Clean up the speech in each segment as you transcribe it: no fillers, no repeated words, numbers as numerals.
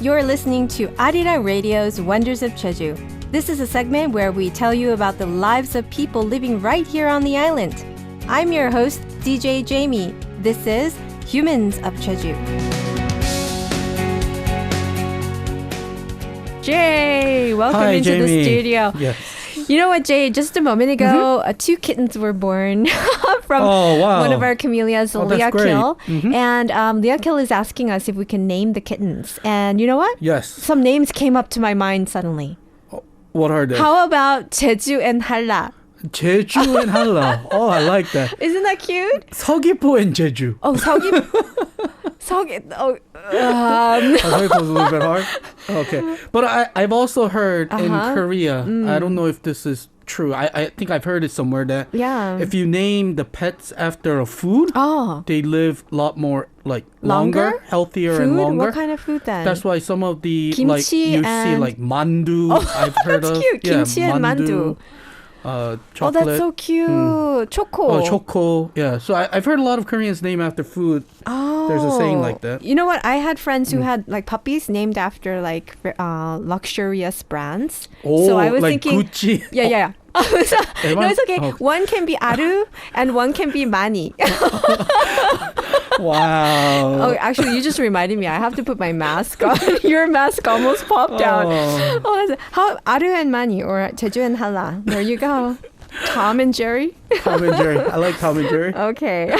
You're listening to Arirang Radio's Wonders of Jeju. This is a segment where we tell you about the lives of people living right here on the island. I'm your host, DJ Jamie. This is Humans of Jeju. Jay, welcome Hi, into Jamie. the studio. Yes. You know what, Jay? Just a moment ago, two kittens were born from one of our camellias, Leah Kill. And Leah Kill is asking us if we can name the kittens. And you know what? Yes. Some names came up to my mind suddenly. What are they? How about Jeju and Halla? Jeju and Halla. Oh, I like that. Isn't that cute? 서귀포 and Jeju. Oh, Seogwipo's a little bit hard. Okay. But I've also heard in Korea, I don't know if this is true. I think I've heard it somewhere that if you name the pets after a food, they live a lot more longer, healthier food? and longer. What kind of food then? That's why some of the Kimchi you and... see like mandu. I've heard that's of. cute. Kimchi and mandu. Chocolate. Oh, that's so cute. Choco. Oh, choco. Yeah. So I've heard a lot of Koreans name after food. Oh. There's a saying like that. You know what? I had friends who had like puppies named after like luxurious brands. Oh, so I was like thinking, Gucci. Yeah. No, it's okay. Oh. One can be Aru and one can be Mani. Wow. Oh, actually, you just reminded me. I have to put my mask on. Your mask almost popped out. Oh, how Aru and Mani or Jeju and Halla? There you go. Tom and Jerry. Tom and Jerry. I like Tom and Jerry. Okay.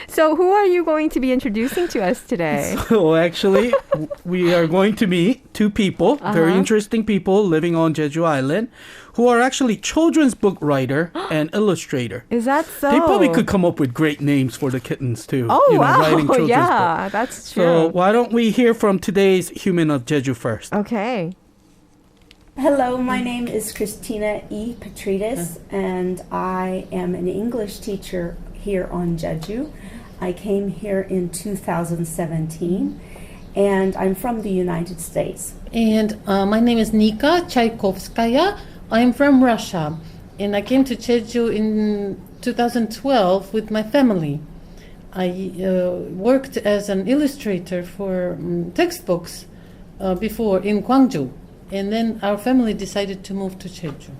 So who are you going to be introducing to us today? So actually, we are going to meet two people, very interesting people living on Jeju Island, who are actually children's book writer and illustrator. Is that so? They probably could come up with great names for the kittens too. Oh, wow. Writing children's books. That's true. So why don't we hear from today's Human of Jeju first? Okay. Hello, my name is Christina E. Petrides, and I am an English teacher here on Jeju. I came here in 2017, and I'm from the United States. And my name is Nika Tchaikovskaya. I'm from Russia, and I came to Jeju in 2012 with my family. I worked as an illustrator for textbooks before in Gwangju, and then our family decided to move to Jeju.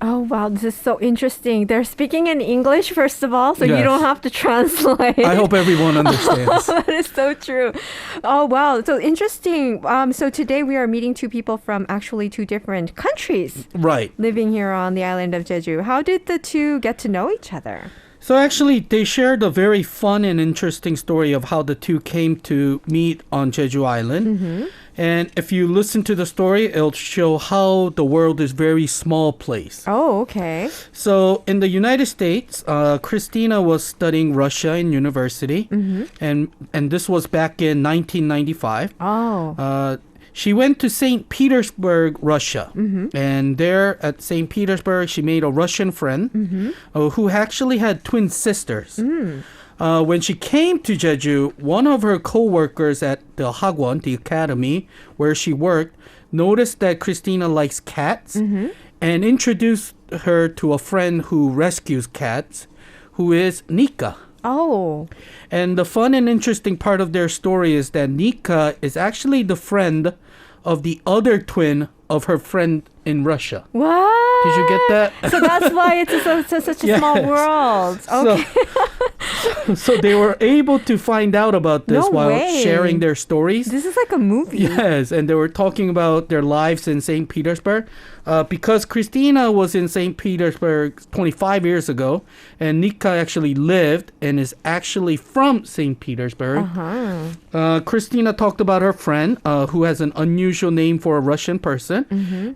Oh, wow. This is so interesting. They're speaking in English, first of all, so you don't have to translate. I hope everyone understands. That is so true. Oh, wow. So interesting. So today we are meeting two people from actually two different countries. Right. Living here on the island of Jeju. How did the two get to know each other? So actually, they shared a very fun and interesting story of how the two came to meet on Jeju Island. And if you listen to the story, it'll show how the world is a very small place. Oh, okay. So in the United States, Christina was studying Russia in university. And this was back in 1995. Oh. She went to St. Petersburg, Russia. And there at St. Petersburg, she made a Russian friend who actually had twin sisters. When she came to Jeju, one of her co-workers at the Hagwon, the academy where she worked, noticed that Christina likes cats and introduced her to a friend who rescues cats, who is Nika. Oh. And the fun and interesting part of their story is that Nika is actually the friend of the other twin of her friend in Russia. What? Did you get that? So that's why it's such a small world. Okay. So they were able to find out about this while sharing their stories. This is like a movie. Yes, and they were talking about their lives in St. Petersburg. Because Christina was in St. Petersburg 25 years ago, and Nika actually lived and is actually from St. Petersburg. Christina talked about her friend, who has an unusual name for a Russian person,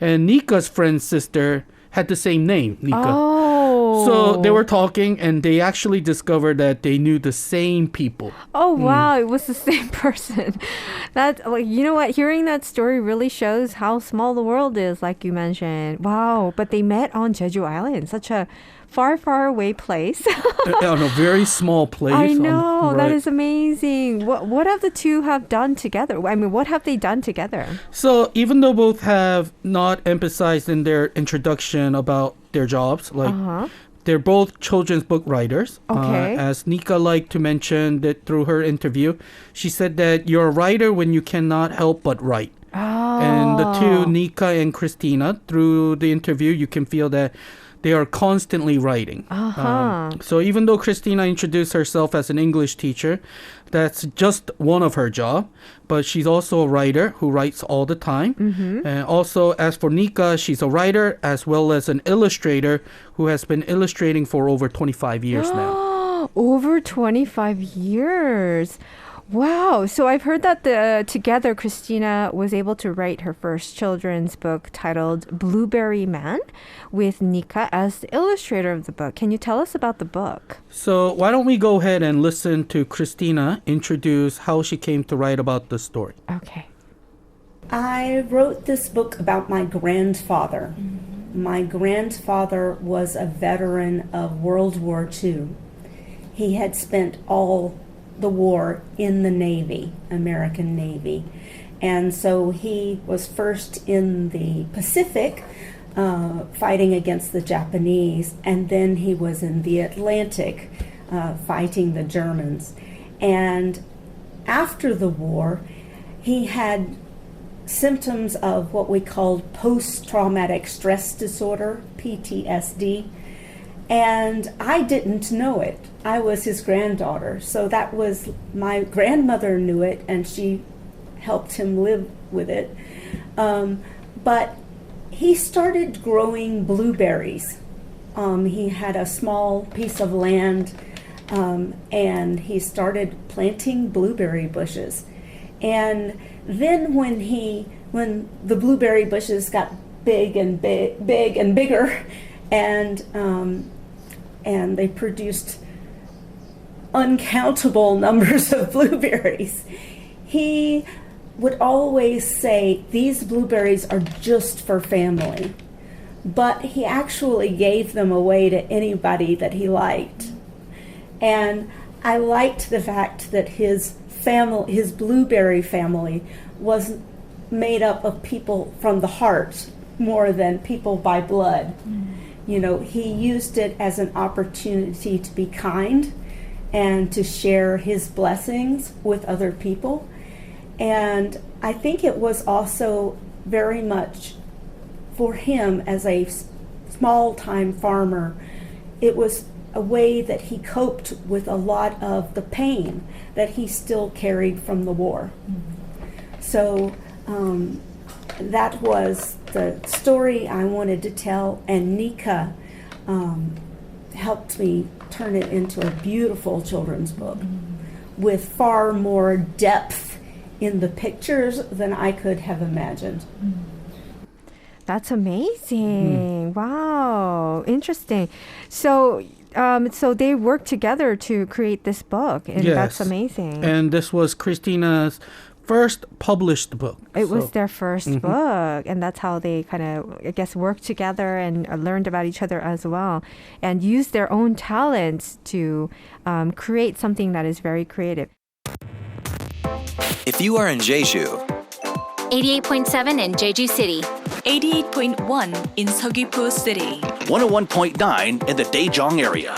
and Nika's friend's sister had the same name, Nika. Oh. So they were talking, and they actually discovered that they knew the same people. Oh, wow. It was the same person. That, like, you know what? Hearing that story really shows how small the world is, like you mentioned. Wow. But they met on Jeju Island, such a far, far away place. On a very small place. I know. Right. That is amazing. What have the two have done together? I mean, what have they done together? So even though both have not emphasized in their introduction about their jobs, like They're both children's book writers. Okay. As Nika liked to mention that through her interview, she said that you're a writer when you cannot help but write. Oh. And the two, Nika and Christina, through the interview, you can feel that they are constantly writing. So even though Christina introduced herself as an English teacher, that's just one of her job. But she's also a writer who writes all the time. And also, as for Nika, she's a writer as well as an illustrator who has been illustrating for over 25 years now. Over 25 years. Wow. So I've heard that together Christina was able to write her first children's book titled Blueberry Man with Nika as the illustrator of the book. Can you tell us about the book? So why don't we go ahead and listen to Christina introduce how she came to write about the story. Okay. I wrote this book about my grandfather. My grandfather was a veteran of World War II. He had spent all the war in the Navy, American Navy. And so he was first in the Pacific fighting against the Japanese, and then he was in the Atlantic fighting the Germans. And after the war, he had symptoms of what we called post-traumatic stress disorder, PTSD. And I didn't know it. I was his granddaughter. So that was, my grandmother knew it, and she helped him live with it. But he started growing blueberries. He had a small piece of land, and he started planting blueberry bushes. And then when the blueberry bushes got big and bigger, and they produced uncountable numbers of blueberries, he would always say, these blueberries are just for family. But he actually gave them away to anybody that he liked. And I liked the fact that his blueberry family was made up of people from the heart more than people by blood. You know, he used it as an opportunity to be kind and to share his blessings with other people. And I think it was also very much for him as a small-time farmer, it was a way that he coped with a lot of the pain that he still carried from the war. So that was the story I wanted to tell, and Nika helped me turn it into a beautiful children's book with far more depth in the pictures than I could have imagined. That's amazing. Wow. Interesting. So so they worked together to create this book, and Yes. that's amazing. And this was Christina's first published book. It was their first book, and that's how they kind of, I guess, worked together and learned about each other as well, and used their own talents to create something that is very creative. If you are in Jeju, 88.7 in Jeju City. 88.1 in Seogwipo City. 101.9 in the Daejeong area.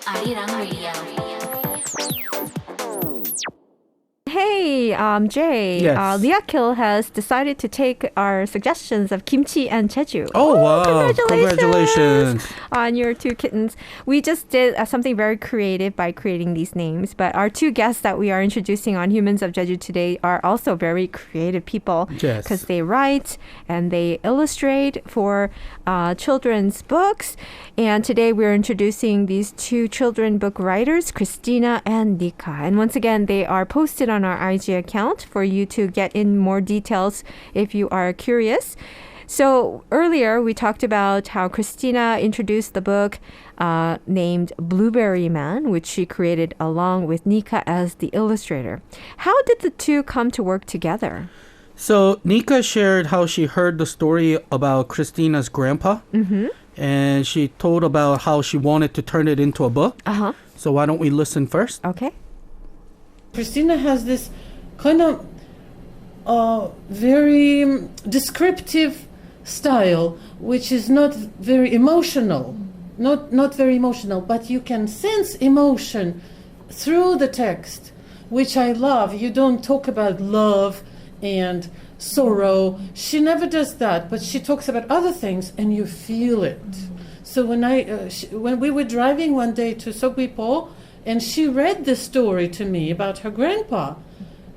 Arirang Radio. Hey, Jay, Yes. Liakil has decided to take our suggestions of kimchi and Jeju. Oh, wow. Congratulations. On your two kittens. We just did something very creative by creating these names, but our two guests that we are introducing on Humans of Jeju today are also very creative people. Yes. Because they write and they illustrate for children's books. And today we're introducing these two children book writers, Christina and Nika. And once again, they are posted on our IG account for you to get in more details if you are curious. So earlier we talked about how Christina introduced the book named Blueberry Man, which she created along with Nika as the illustrator. How did the two come to work together? So Nika shared how she heard the story about Christina's grandpa. And she told about how she wanted to turn it into a book. So why don't we listen first? Okay. Christina has this kind of very descriptive style, which is not very emotional. not very emotional, but you can sense emotion through the text, which I love. You don't talk about love and sorrow. She never does that, but she talks about other things, and you feel it. So when we were driving one day to Sogwipo, and she read the story to me about her grandpa,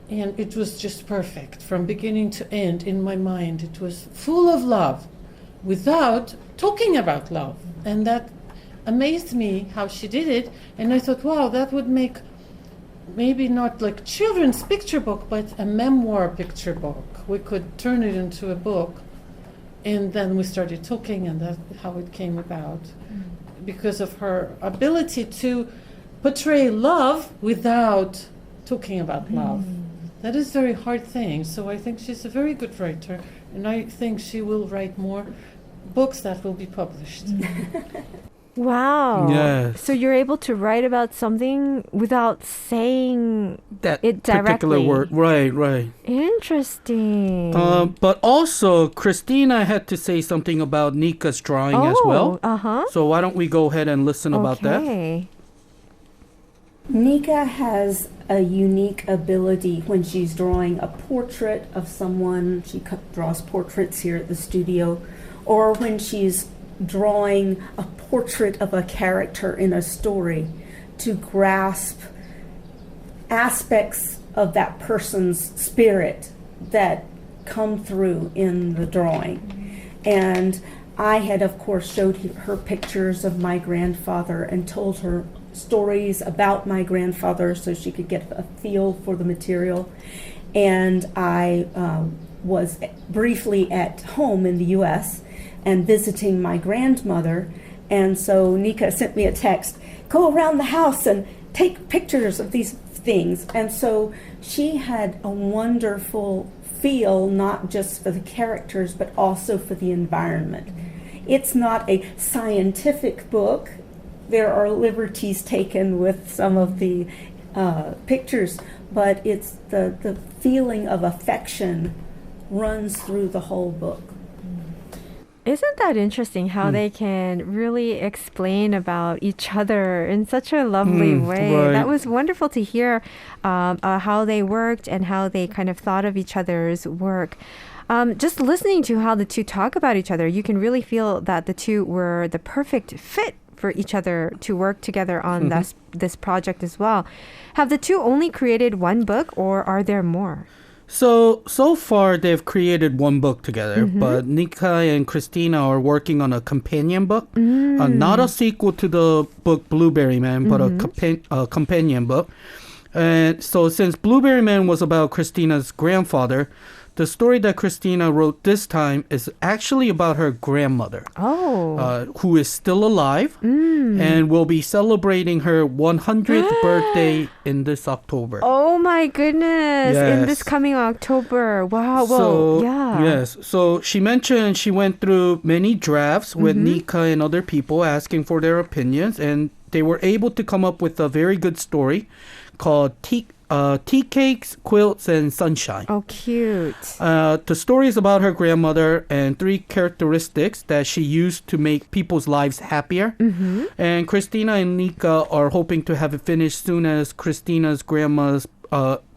and it was just perfect from beginning to end in my mind. It was full of love without talking about love, and that amazed me how she did it. And I thought, wow, that would make maybe not like children's picture book, but a memoir picture book. We could turn it into a book. And then we started talking, and that's how it came about. Because of her ability to portray love without talking about love. That is a very hard thing. So I think she's a very good writer, and I think she will write more books that will be published. Wow. Yes. So you're able to write about something without saying That it particular directly. word. Right. Interesting. But also, Christina had to say something about Nika's drawing as well. Uh-huh. So why don't we go ahead and listen about that? Okay. Nika has a unique ability when she's drawing a portrait of someone. She draws portraits here at the studio, or when she's drawing a portrait of a character in a story, to grasp aspects of that person's spirit that come through in the drawing. And I had, of course, showed her pictures of my grandfather and told her stories about my grandfather so she could get a feel for the material. And I was briefly at home in the U.S. and visiting my grandmother, and so Nika sent me a text, go around the house and take pictures of these things. And so she had a wonderful feel, not just for the characters, but also for the environment. It's not a scientific book. There are liberties taken with some of the pictures, but it's the feeling of affection runs through the whole book. Isn't that interesting how they can really explain about each other in such a lovely way? Right. That was wonderful to hear how they worked and how they kind of thought of each other's work. Just listening to how the two talk about each other, you can really feel that the two were the perfect fit for each other to work together on this project as well. Have the two only created one book, or are there more? So far they've created one book together, but Nika and Christina are working on a companion book, not a sequel to the book Blueberry Man, but a companion book. And so since Blueberry Man was about Christina's grandfather, the story that Christina wrote this time is actually about her grandmother, who is still alive and will be celebrating her 100th birthday in this October. Oh my goodness! Yes. In this coming October. Wow. So, Well, yeah. Yes. So she mentioned she went through many drafts with Nika and other people asking for their opinions, and they were able to come up with a very good story called Tea Cakes, Quilts, and Sunshine. Oh, cute. The story is about her grandmother and 3 characteristics that she used to make people's lives happier. And Christina and Nika are hoping to have it finished soon as Christina's grandma's,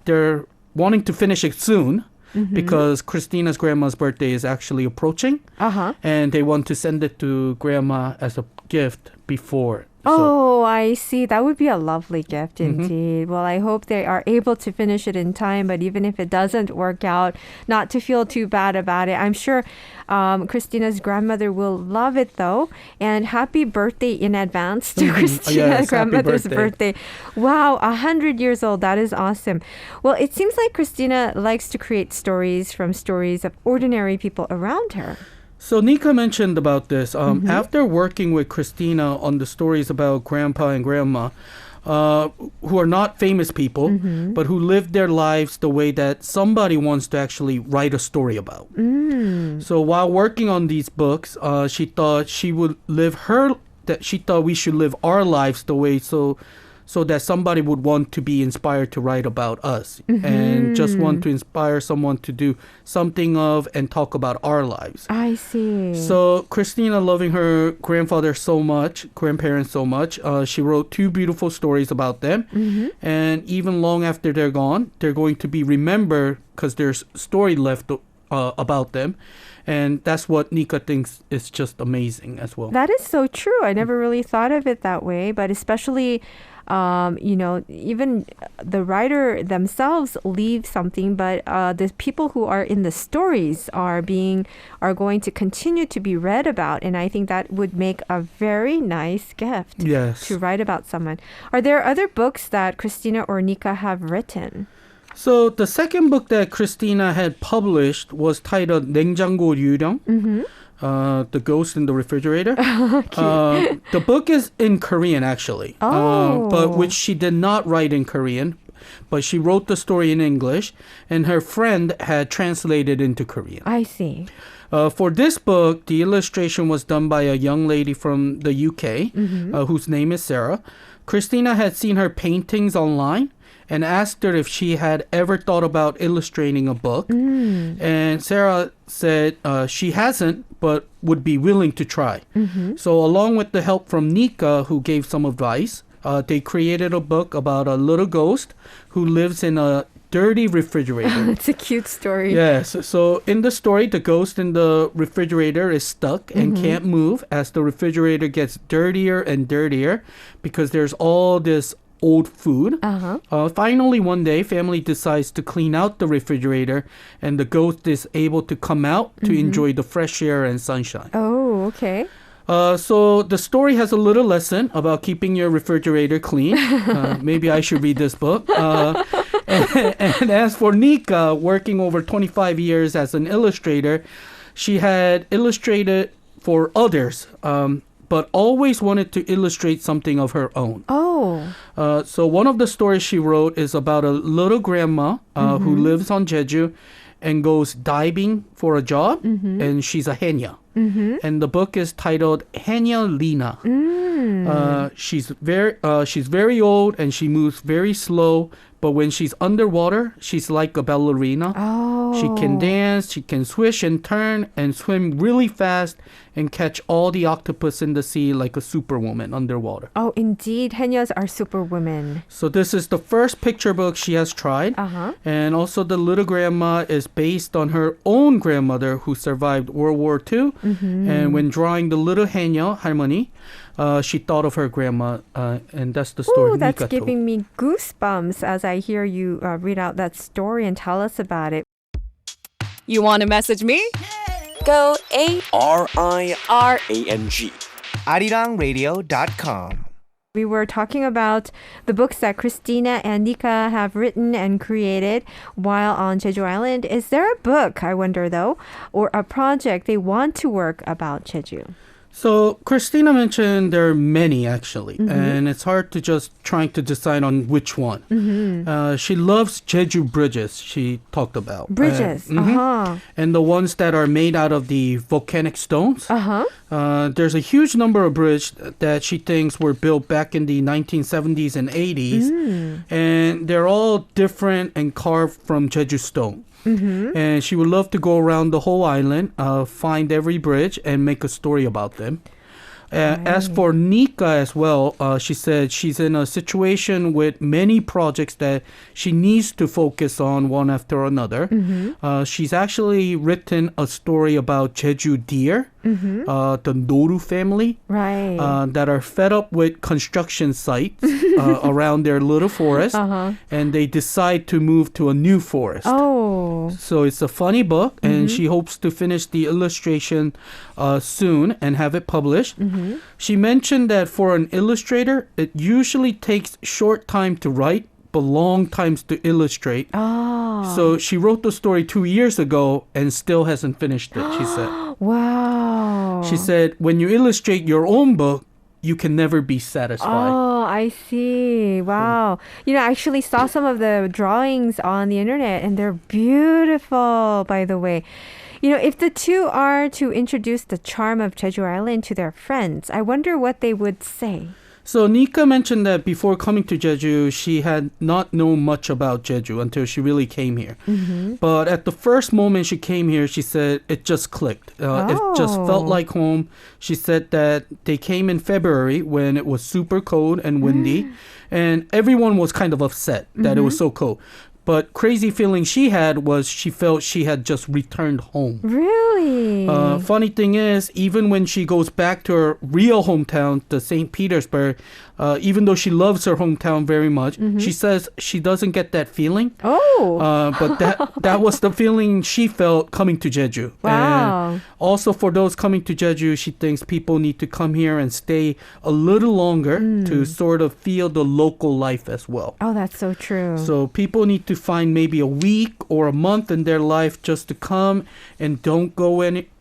they're wanting to finish it soon because Christina's grandma's birthday is actually approaching. And they want to send it to grandma as a gift before. Oh, I see. That would be a lovely gift indeed. Well, I hope they are able to finish it in time, but even if it doesn't work out, not to feel too bad about it. I'm sure Christina's grandmother will love it though. And happy birthday in advance to Christina's Yes, grandmother's birthday. Wow, 100 years old. That is awesome. Well, it seems like Christina likes to create stories from stories of ordinary people around her. So Nika mentioned about this. After working with Christina on the stories about grandpa and grandma, who are not famous people, but who live their lives the way that somebody wants to actually write a story about. So while working on these books, she thought we should live our lives the way so so that somebody would want to be inspired to write about us and just want to inspire someone to do something of and talk about our lives. I see. So Christina, loving her grandparents so much, she wrote 2 beautiful stories about them. And even long after they're gone, they're going to be remembered because there's story left about them. And that's what Nika thinks is just amazing as well. That is so true. I never really thought of it that way, but especially, even the writer themselves leave something, but the people who are in the stories are going to continue to be read about. And I think that would make a very nice gift to write about someone. Are there other books that Christina or Nika have written? So the second book that Christina had published was titled 냉장고 유령, The Ghost in the Refrigerator. The book is in Korean, actually, but which she did not write in Korean, but she wrote the story in English, and her friend had translated into Korean. I see. For this book, the illustration was done by a young lady from the UK, whose name is Sarah. Christina had seen her paintings online and asked her if she had ever thought about illustrating a book. And Sarah said she hasn't, but would be willing to try. So along with the help from Nika, who gave some advice, they created a book about a little ghost who lives in a dirty refrigerator. It's a cute story. Yes. So in the story, the ghost in the refrigerator is stuck and can't move as the refrigerator gets dirtier and dirtier because there's all this old food. Finally, one day, family decides to clean out the refrigerator, and the ghost is able to come out to enjoy the fresh air and sunshine. Oh, okay. So the story has a little lesson about keeping your refrigerator clean. Maybe I should read this book. And as for Nika, working over 25 years as an illustrator, she had illustrated for others, but always wanted to illustrate something of her own. So one of the stories she wrote is about a little grandma who lives on Jeju and goes diving for a job, and she's a Haenyeo. And the book is titled Haenyeo Rina. She's very old and she moves very slow, but when she's underwater, she's like a ballerina. She can dance, she can swish and turn and swim really fast and catch all the octopus in the sea like a superwoman underwater. Oh, indeed. Haenyeos are superwomen. So this is the first picture book she has tried. And also the little grandma is based on her own grandmother who survived World War II. And when drawing the little Haenyeo, 할머니, she thought of her grandma, and that's the story. Ooh, that's Nika giving told. me goosebumps as I hear you read out that story and tell us about it. You want to message me? Go RIRANG. ArirangRadio.com. We were talking about the books that Christina and Nika have written and created while on Jeju Island. Is there a book, I wonder though, or a project they want to work about Jeju? So Christina mentioned there are many actually, and it's hard to just trying to decide on which one. She loves Jeju bridges, she talked about. Bridges, And the ones that are made out of the volcanic stones. There's a huge number of bridges that she thinks were built back in the 1970s and 80s. And they're all different and carved from Jeju stone. And she would love to go around the whole island, find every bridge, and make a story about them. As for Nika as well, she said she's in a situation with many projects that she needs to focus on one after another. She's actually written a story about Jeju deer, the Noru family, that are fed up with construction sites around their little forest, and they decide to move to a new forest. So it's a funny book, and she hopes to finish the illustration soon and have it published. She mentioned that for an illustrator, it usually takes short time to write, but long times to illustrate. So she wrote the story 2 years ago and still hasn't finished it, she said. Wow. She said, when you illustrate your own book, you can never be satisfied. Oh, I see. Wow. I actually saw some of the drawings on the internet and they're beautiful, by the way. If the two are to introduce the charm of Jeju Island to their friends, I wonder what they would say. So Nika mentioned that before coming to Jeju, she had not known much about Jeju until she really came here. But at the first moment she came here, she said it just clicked. It just felt like home. She said that they came in February when it was super cold and windy, and everyone was kind of upset that it was so cold. But crazy feeling she had was she felt she had just returned home. Really? Funny thing is, even when she goes back to her real hometown, to St. Petersburg, even though she loves her hometown very much, she says she doesn't get that feeling. But that was the feeling she felt coming to Jeju. Wow. And also for those coming to Jeju, she thinks people need to come here and stay a little longer to sort of feel the local life as well. Oh, that's so true. So people need to find maybe a week or a month in their life just to come and don't go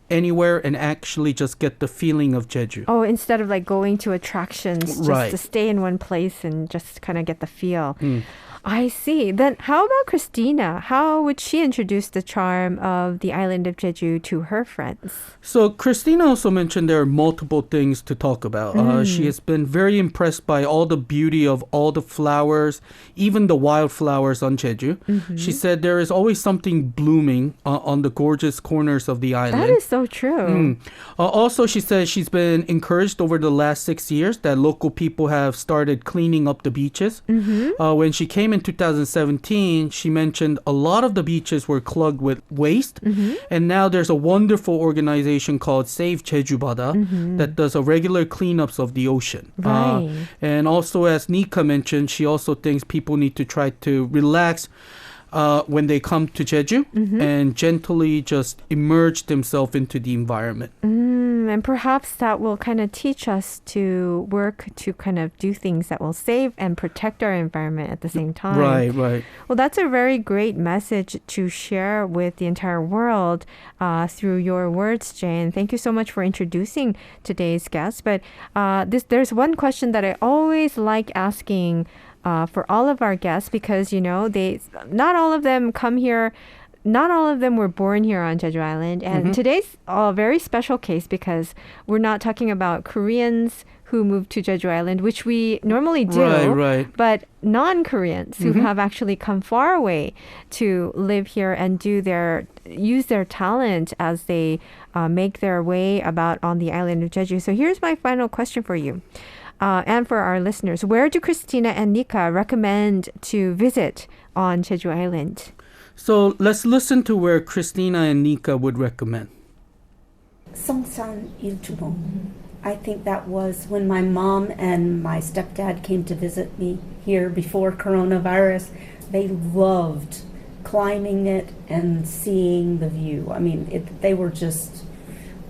anywhere and actually just get the feeling of Jeju. Oh, instead of like going to attractions, just Right. to stay in one place and just kind of get the feel. I see. Then how about Christina? How would she introduce the charm of the island of Jeju to her friends? So Christina also mentioned there are multiple things to talk about. She has been very impressed by all the beauty of all the flowers, even the wildflowers on Jeju. She said there is always something blooming on the gorgeous corners of the island. That is so true. Also, she says she's been encouraged over the last 6 years that local people have started cleaning up the beaches. When she came in 2017, she mentioned a lot of the beaches were clogged with waste, and now there's a wonderful organization called Save Jeju Bada that does a regular cleanups of the ocean. Right. And also, as Nika mentioned, she also thinks people need to try to relax when they come to Jeju and gently just immerse themselves into the environment. And perhaps that will kind of teach us to work to kind of do things that will save and protect our environment at the same time. Right. Well, that's a very great message to share with the entire world through your words, Jane. Thank you so much for introducing today's guest. But there's one question that I always like asking for all of our guests because, not all of them come here. Not all of them were born here on Jeju Island. And today's a very special case because we're not talking about Koreans who moved to Jeju Island, which we normally do. Right. But non-Koreans who have actually come far away to live here and use their talent as they make their way about on the island of Jeju. So here's my final question for you. And for our listeners, where do Christina and Nika recommend to visit on Jeju Island? So let's listen to where Christina and Nika would recommend. Songsan Ilchubong. I think that was when my mom and my stepdad came to visit me here before coronavirus. They loved climbing it and seeing the view. I mean, they were just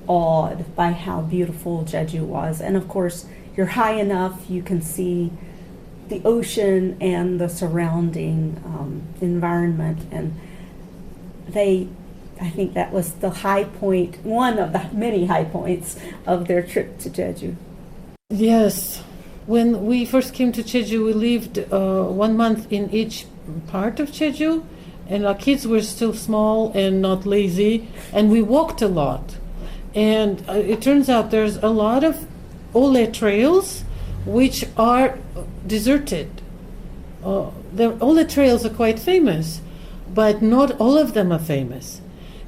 awed by how beautiful Jeju was. And of course, you're high enough, you can see the ocean and the surrounding environment. And I think that was the high point, one of the many high points of their trip to Jeju. Yes. When we first came to Jeju, we lived 1 month in each part of Jeju, and our kids were still small and not lazy, and we walked a lot. And it turns out there's a lot of ole trails which are deserted. The ole trails are quite famous, but not all of them are famous.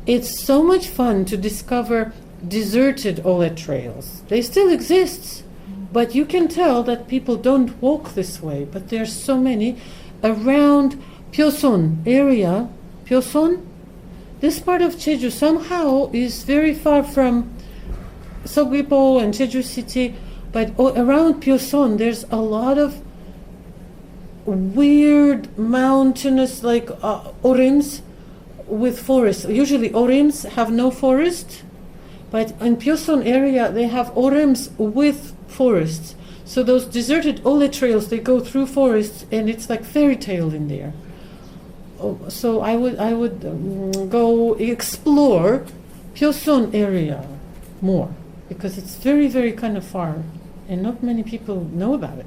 It's so much fun to discover deserted ole trails. They still exist, but you can tell that people don't walk this way. But there's so many around Pyoson area. Pyoson, this part of Jeju somehow is very far from Seogwipo and Jeju City, but around Pyoson there's a lot of weird mountainous like orims with forests. Usually orims have no forest, but in Pyoson area they have orims with forests. So those deserted ole trails, they go through forests, and it's like fairy tale in there. So I would go explore Pyoson area more, because it's very, very kind of far, and not many people know about it.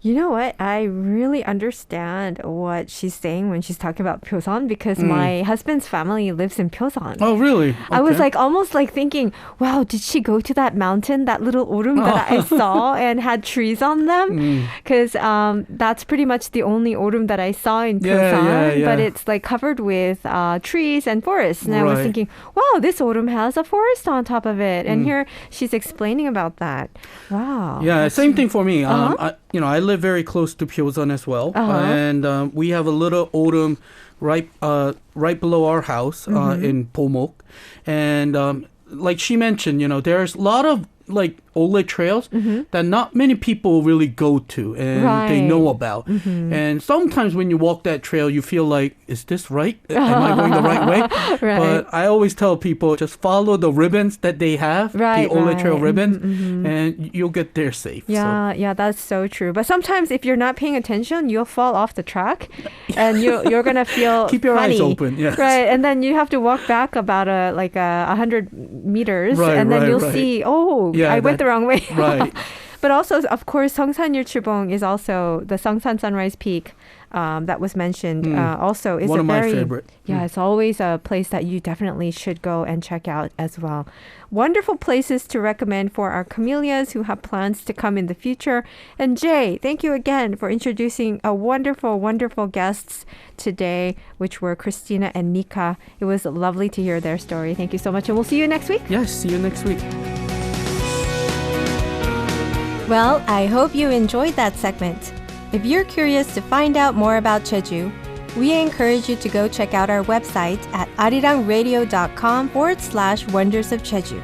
You know what? I really understand what she's saying when she's talking about Pyoseon because my husband's family lives in Pyoseon. Oh, really? I was Okay. like almost like thinking, wow, did she go to that mountain, that little orum that I saw and had trees on them? Because that's pretty much the only orum that I saw in Pyoseon, but it's like covered with trees and forests. And I was Right. thinking, wow, this orum has a forest on top of it. And here she's explaining about that. Wow. Yeah, same thing for me. I live very close to Pyoseon as well, and we have a little autumn right below our house in Pomok, and like she mentioned, there's a lot of like Ole trails that not many people really go to and they know about. And sometimes when you walk that trail, you feel like, is this right? Am I going the right way? Right. But I always tell people, just follow the ribbons that they have, the Ole Trail ribbons, and you'll get there safe. Yeah, yeah, that's so true. But sometimes if you're not paying attention, you'll fall off the track and you're going to feel Keep your funny. eyes open. Yes. Right, and then you have to walk back about 100 meters and then you'll see, I went the wrong way. Right. But also, of course, Seongsan Yulchulbong is also the Seongsan Sunrise Peak that was mentioned. Also, is one of my favorite. Yeah, it's always a place that you definitely should go and check out as well. Wonderful places to recommend for our camellias who have plans to come in the future. And Jay, thank you again for introducing a wonderful, wonderful guests today, which were Christina and Nika. It was lovely to hear their story. Thank you so much, and we'll see you next week. Yes, see you next week. Well, I hope you enjoyed that segment. If you're curious to find out more about Jeju, we encourage you to go check out our website at arirangradio.com/Wonders of Jeju.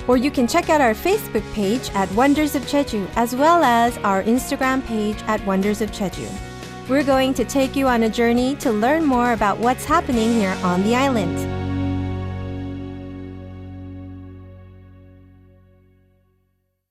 Or you can check out our Facebook page at Wonders of Jeju, as well as our Instagram page at Wonders of Jeju. We're going to take you on a journey to learn more about what's happening here on the island.